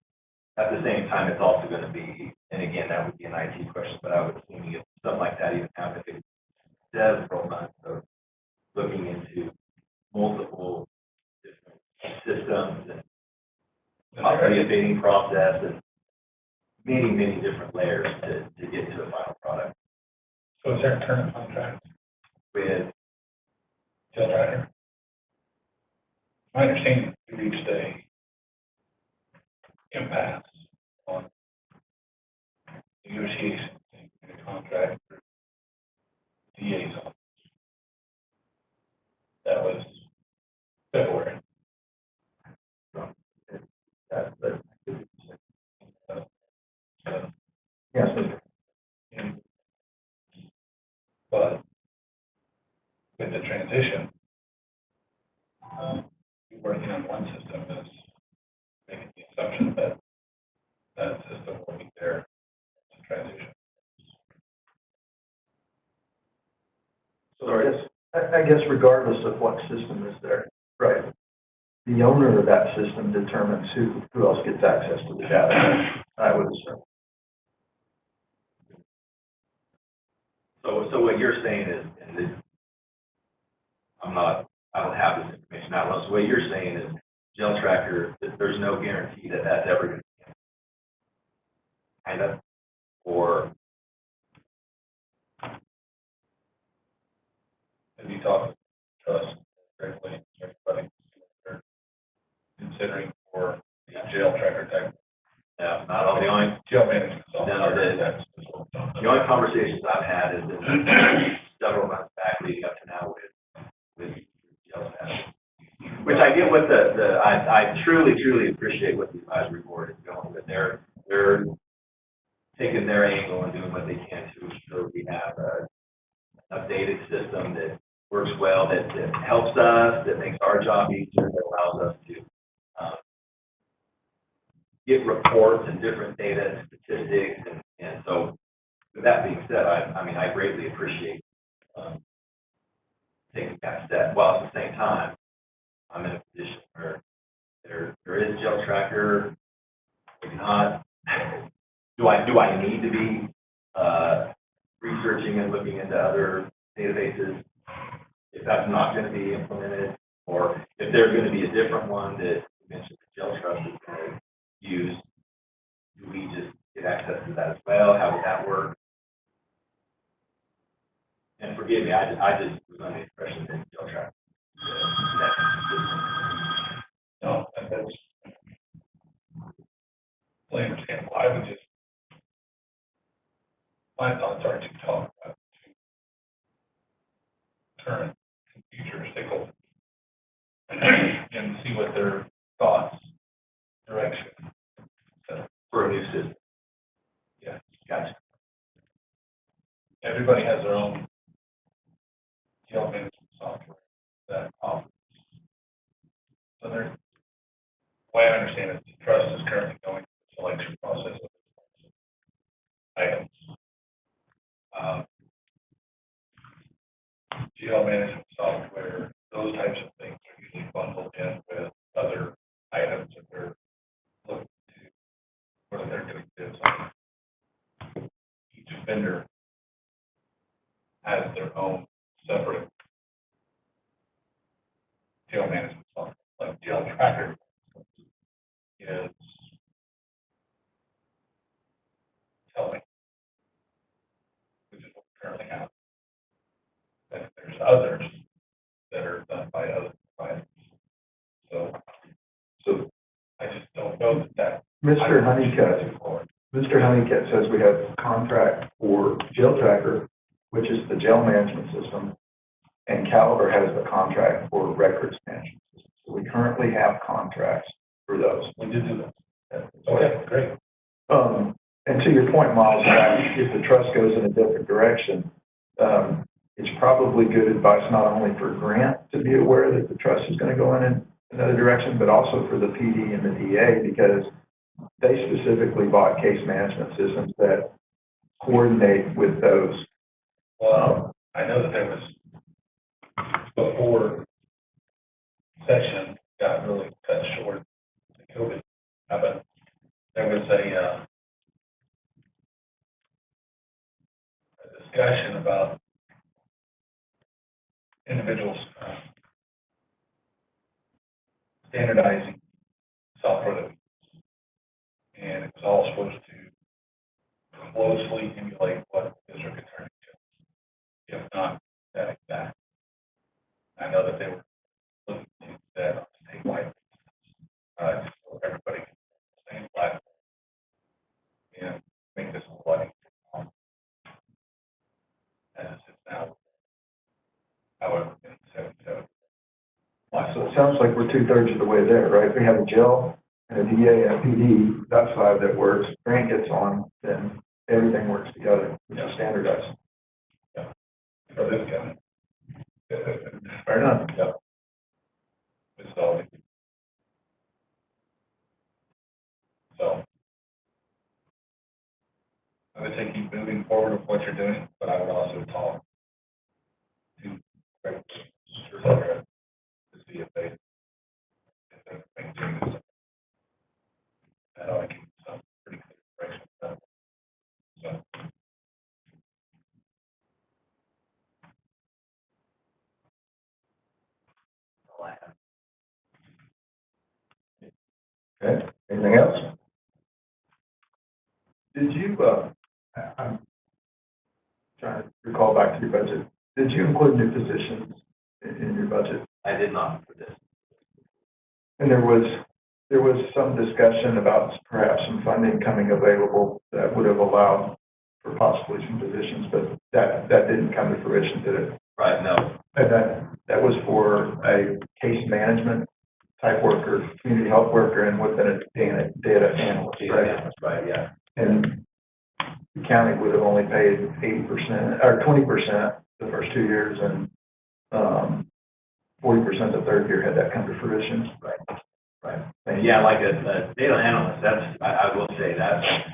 S4: at the same time, it's also going to be, and again, that would be an IT question, but I would assume if something like that even happens, it's several months of looking into multiple different systems and possibly a bidding process and many different layers to get to a final product.
S6: So is there a current contract
S4: With
S6: Jail Tracker? My understanding, we reached a impasse on contract for DA's office. That was February.
S9: That, but,
S6: So,
S9: yes,
S6: but with the transition, working on one system is making the assumption that that system will be there to transition.
S9: so I guess regardless of what system is there, right? The owner of that system determines who else gets access to the data, I would assume.
S4: So what you're saying is, and this, I don't have this information out, so what you're saying is, Gel Tracker, that there's no guarantee that that's ever going to be kind of, or,
S6: As you talk to us, regulations, everybody, they're considering for the jail tracker type,
S4: yeah, not all, the only,
S6: jail management software.
S4: No,
S6: That's what we're talking
S4: the only conversations I've had is that several months back leading up to now with Gel Tracker. Which I get what I truly appreciate what the advisory board is going with. They're taking their angle and doing what they can to ensure we have a updated system that works well, that helps us, that makes our job easier, that allows us to get reports and different data and statistics. And so with that being said, I greatly appreciate taking that step, while at the same time, I'm in a position where there is Gel Tracker, maybe not. Do I need to be researching and looking into other databases if that's not going to be implemented, or if there's going to be a different one that you mentioned that Gel Trust is going to use? Do we just get access to that as well? How would that work? And forgive me, I just was under the impression that Gel Tracker.
S6: No, that's fully understandable. I would just, my thoughts are to talk about current and future stakeholders and see what their thoughts, direction.
S4: For a new system.
S6: Yeah.
S4: Gotcha.
S6: Everybody has their own jail management software that offers. So there's, the way I understand it, the trust is currently going through the selection process of items. Jail management software, those types of things are usually bundled in with other items that they're looking to, whether they're getting bids on. Each vendor has their own separate jail management software, like Jail Tracker is telling, which is what we currently have. And there's others that are done by other providers. So I just don't know that.
S9: Mr. Honeycutt says we have a contract for Jail Tracker, which is the jail management system, and Caliber has the contract for records management system. So we currently have contracts for those.
S6: We did do that. Okay, great.
S9: And to your point, Miles, if the trust goes in a different direction, it's probably good advice not only for Grant to be aware that the trust is going to go in another direction, but also for the PD and the DA, because they specifically bought case management systems that coordinate with those.
S6: Well, I know that there was, before session got really cut short to COVID, but there was a discussion about individuals standardizing software that we use. And it was all supposed to closely emulate what the district attorney did, if not that exact. I know that they were looking to do that on a statewide basis, just so everybody can use the same platform and make this a lot easier.
S9: 2/3 of the way there, right? We have a jail and a DA and a PD, that side that works, Grant gets on, then everything works together, which is standardized.
S6: For this county.
S9: Fair enough.
S6: Yep. It's all. So. I would say keep moving forward with what you're doing, but I would also talk to to see if they make changes. And I can some pretty clear direction. So.
S10: All I have.
S9: Okay, anything else? Did you, I'm trying to recall back to your budget, did you include new positions in your budget?
S4: I did not for this.
S9: And there was some discussion about perhaps some funding coming available that would have allowed for possibly some positions, but that didn't come to fruition, did it?
S4: Right, no,
S9: And that was for a case management type worker, community health worker, and within a data analyst, right?
S4: that's right, yeah.
S9: And the county would have only paid 80% or 20% the first 2 years, and 40% the third year. Had that come to fruition?
S4: Right. And yeah, like a data analyst, I will say that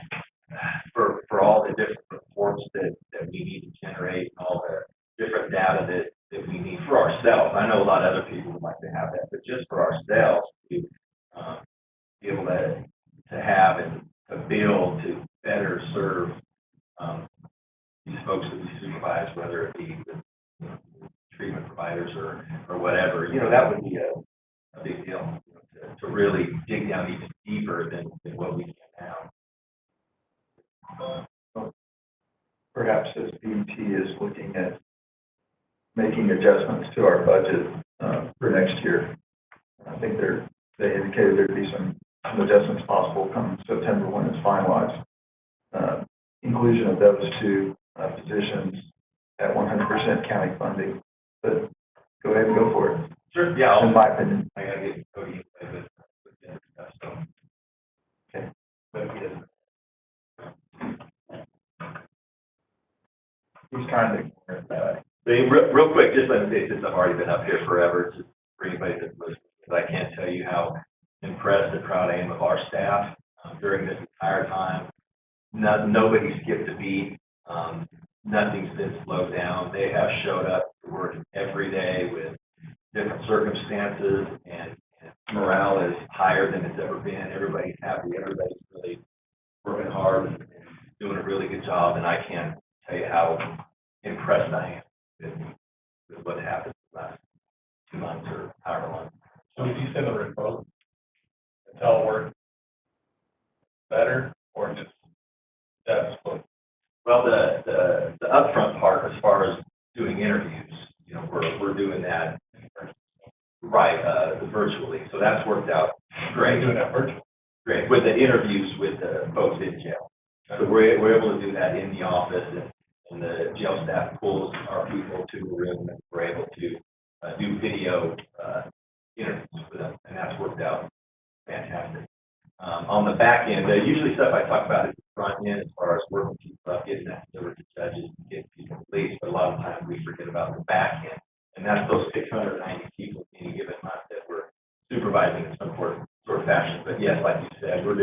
S4: for all the different reports that we need to generate and all the different data that we need for ourselves. I know a lot of other people would like to have that, but just for ourselves to be able to have and to be able to better serve these folks that we supervise, whether it be the treatment providers or whatever, that would be a big deal, to really dig down even deeper than what we can now.
S9: Perhaps as BT is looking at making adjustments to our budget for next year, I think they indicated there'd be some adjustments possible come September when it's finalized. Inclusion of those two positions at 100% county funding, but go ahead and go for it.
S4: Sure, yeah,
S9: In my opinion.
S4: I gotta get Cody with the stuff, so.
S9: Okay.
S4: But he doesn't.
S9: He's trying to.
S4: Real quick, just let me say, since I've already been up here forever, just for anybody that's listening, because I can't tell you how impressed and proud I am of our staff during this entire time. Nobody skipped a beat. Nothing's been slowed down. They have showed up to work every day with different circumstances, and morale is higher than it's ever been. Everybody's happy. Everybody's really working hard and doing a really good job, and I can't tell you how impressed I am with what happened the last 2 months or however long.
S6: So did you send a remote and telework better or just that's what?
S4: Well, the upfront part, as far as doing interviews, we're doing that right virtually, so that's worked out great.
S6: Doing that virtual.
S4: Great with the interviews with the folks in jail. So we're able to do that in the office, and the jail staff pulls our people to the room, and we're able to do video interviews with them, and that's worked out fantastic. On the back end, usually stuff I talk about is the front end, as far as working people up, getting that delivered to judges, getting people released, but a lot of times we forget about the back end, and that's those 690 people in any given month that we're supervising in some sort of fashion. But yes, like you said, we're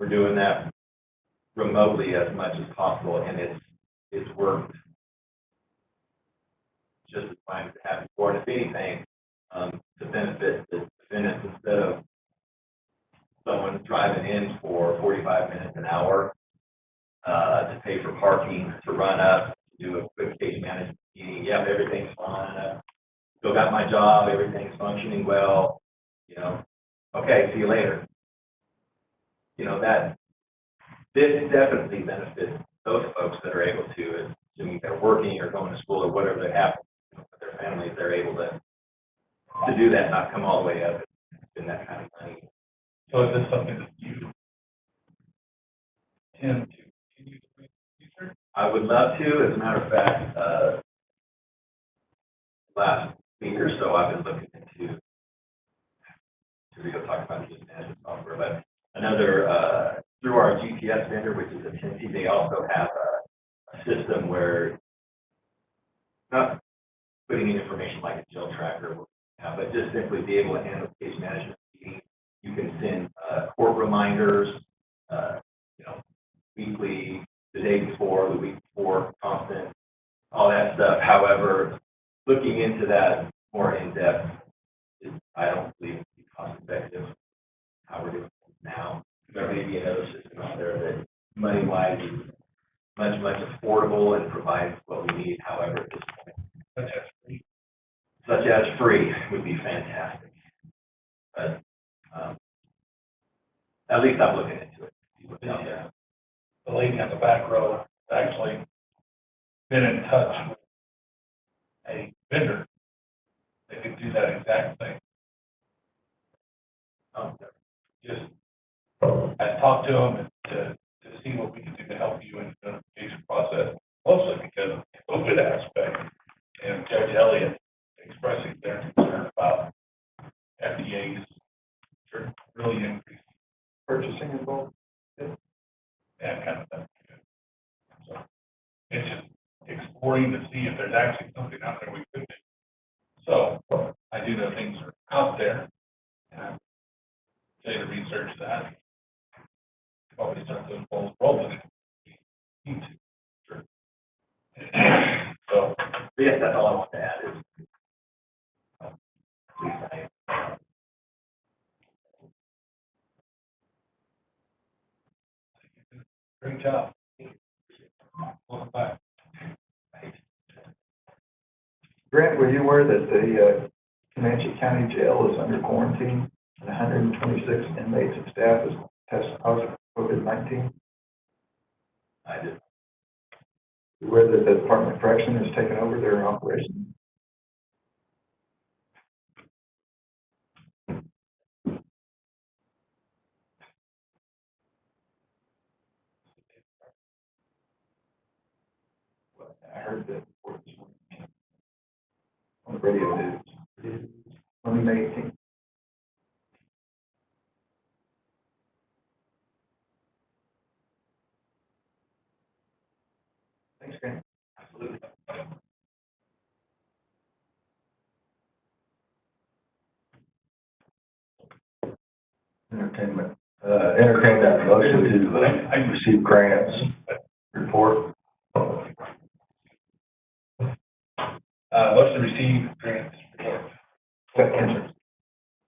S4: doing that remotely as much as possible, and it's worked just as fine as it has before. And if anything, to benefit the defendants, instead of someone driving in for 45 minutes, an hour, to pay for parking, to run up, to do a quick case management meeting. Yep, everything's fine. Still got my job. Everything's functioning well. Okay, see you later. That this definitely benefits those folks that are able to, assuming they're working or going to school or whatever they have, with their families, they're able to do that, not come all the way up in that kind of money.
S6: So is this something that you tend to continue to do in the future?
S4: I would love to. As a matter of fact, last week or so, I've been looking into Rico talked about this management software, but another, through our GPS vendor, which is Attentive, they also have a system where not putting in information like a jail tracker, but just simply be able to handle case management meetings. You can send court reminders, you know, weekly, the day before, the week before, constant, all that stuff. However, looking into that more in depth, I don't believe it's cost effective how we're doing it now. There may be another system out there that money wise is much, much affordable and provides what we need. However, at this point, such as free would be fantastic. But at least I'm looking into it. See what's out there.
S6: The lady on the back row actually been in touch with a vendor that could do that exact thing. Just, I talked to him to see what we can do to help you in the notification process, mostly because of the COVID aspect. And Judge Elliott expressing their concern about FDA's really increased
S8: Purchasing involved?
S6: that kind of thing. So it's just exploring to see if there's actually something out there we could do. So I do know things are out there, and I'm going to research that. Probably start to roll with it. Need to. Sure. So
S4: But yes, that's all I want to add is. Please,
S6: great job. Welcome back.
S8: Grant, were you aware that the Comanche County Jail is under quarantine and 126 inmates and staff is tested positive for COVID-19?
S4: I did.
S8: You aware that the Department of Correction has taken over their operation? I heard that report this morning on the radio news. On May 18th. Thanks, Grant.
S4: Absolutely.
S9: Entertain that motion to receive grants report.
S6: Motion to receive grants report.
S9: Second.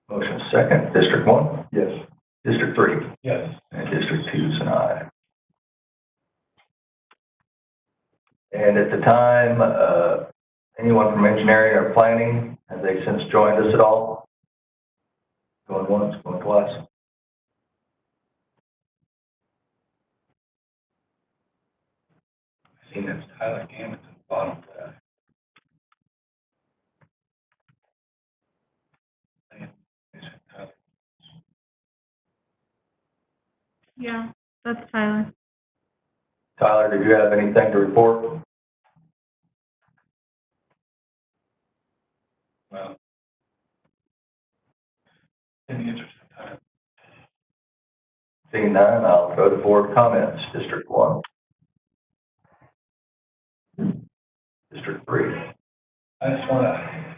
S9: Motion second. District 1?
S8: Yes.
S9: District 3?
S6: Yes.
S9: And District 2 is an aye. And at the time, anyone from engineering or planning, have they since joined us at all? Going once, going twice?
S6: I see that's Tyler Gammons at the bottom of that.
S3: Yeah, that's Tyler.
S9: Tyler, did you have anything to report?
S6: Well, in the interest of time.
S9: Seeing none, I'll go to board comments. District 1. District 3.
S6: I just want to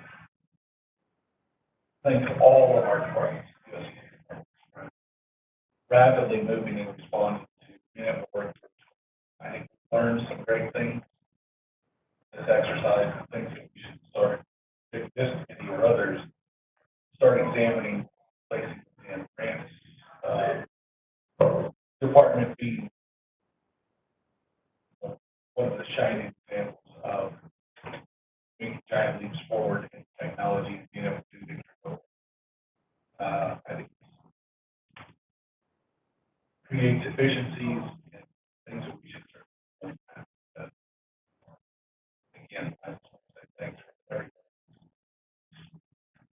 S6: thank all of our departments, rapidly moving and responding to being able to work. I think we learned some great things. This exercise, I think that we should start, if this committee or others, start examining places and grants. Department being one of the shining examples of making giant leaps forward in technology and being able to do things. I think it creates efficiencies and things that we should certainly again, I just want to say thanks for everything.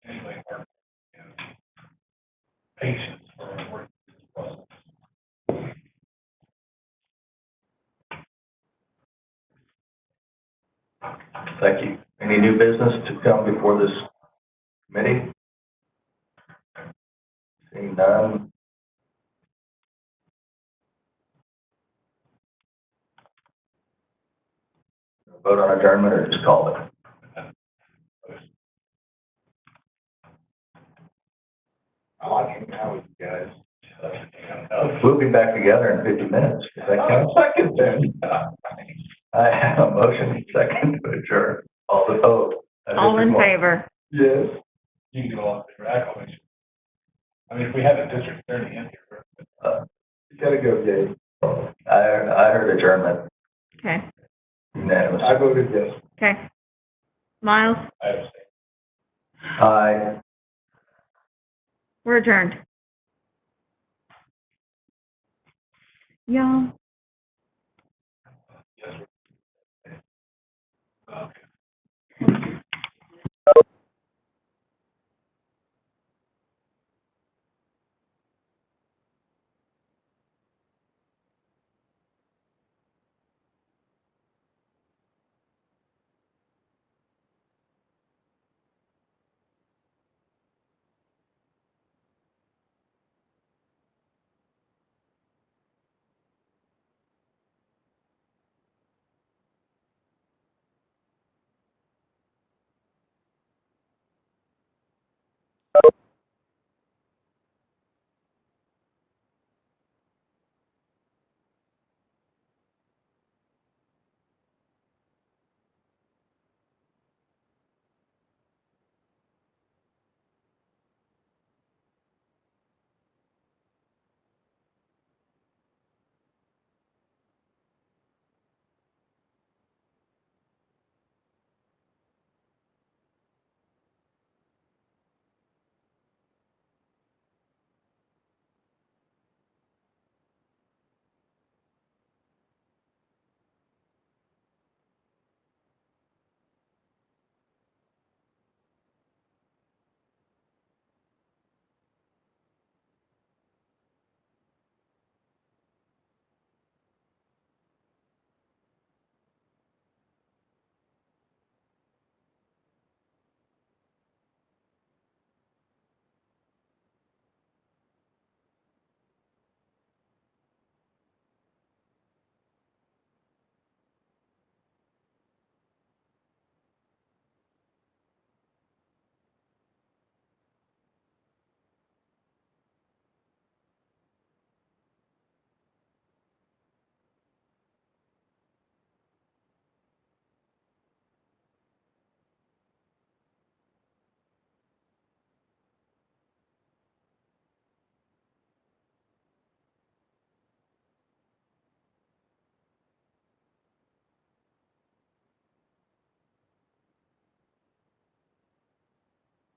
S6: Anyway, our patience for working through this process.
S9: Thank you. Any new business to come before this committee? Seeing none. Vote on adjournment or just call it?
S6: I like hanging out with you guys.
S9: We'll be back together in 50 minutes. Does that count?
S6: Second then.
S9: I have a motion, second to adjourn.
S3: All in favor?
S9: Yes.
S6: You can do all of it, acclamation. I mean, if we had a district attorney in here.
S9: You gotta go, Gabe. I heard adjournment,
S3: Okay,
S9: unanimous.
S8: I voted yes.
S3: okay. Miles,
S6: I abstain.
S9: Aye.
S3: we're adjourned. Y'all.